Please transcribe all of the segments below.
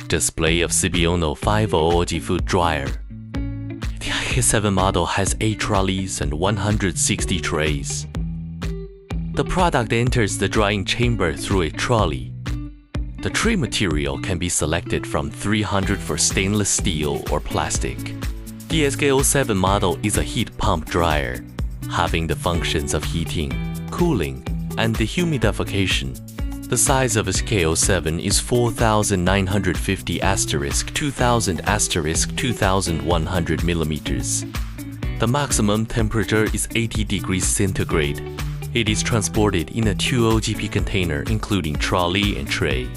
Display of Cibiono 500 food dryer. The IK7 model has 8 trolleys and 160 trays. The product enters the drying chamber through a trolley. The tray material can be selected from 300 for stainless steel or plastic. The SK07 model is a heat pump dryer, having the functions of heating, cooling, and dehumidification. The size of SK07 is 4900*2000*2100 millimeters. The maximum temperature is 80 degrees centigrade. It is transported in a 2OGP container including trolley and tray.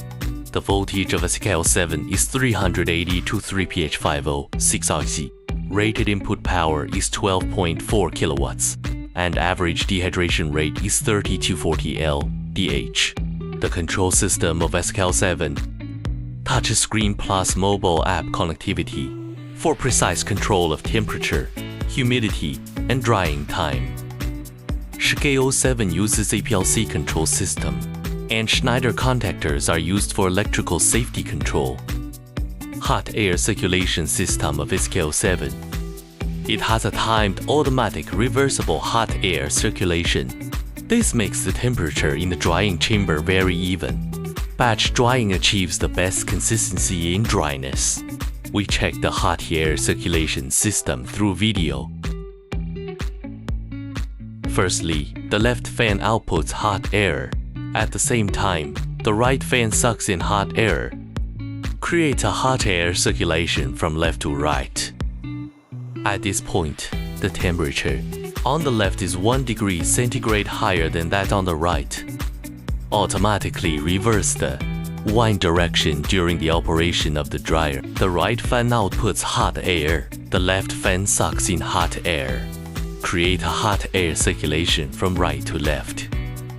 The voltage of SK07 is 380 to 3pH50 6RC. Rated input power is 12.4 kilowatts, and average dehydration rate is 30 to 40 LDH. The control system of SK07: touchscreen plus mobile app connectivity for precise control of temperature, humidity, and drying time. SK07 uses a PLC control system, and Schneider contactors are used for electrical safety control. Hot air circulation system of SK07. It has a timed automatic reversible hot air circulation. This makes the temperature in the drying chamber very even. Batch drying achieves the best consistency in dryness. We check the hot air circulation system through video. Firstly, the left fan outputs hot air. At the same time, the right fan sucks in hot air, creates a hot air circulation from left to right. At this point, the temperature on the left is 1 degree centigrade higher than that on the right. Automatically reverse the wind direction during the operation of the dryer. The right fan outputs hot air. The left fan sucks in hot air. Create a hot air circulation from right to left.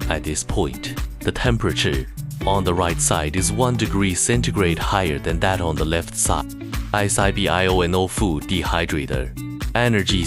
At this point, the temperature on the right side is 1 degree centigrade higher than that on the left side. ISIBIONO food dehydrator. Energy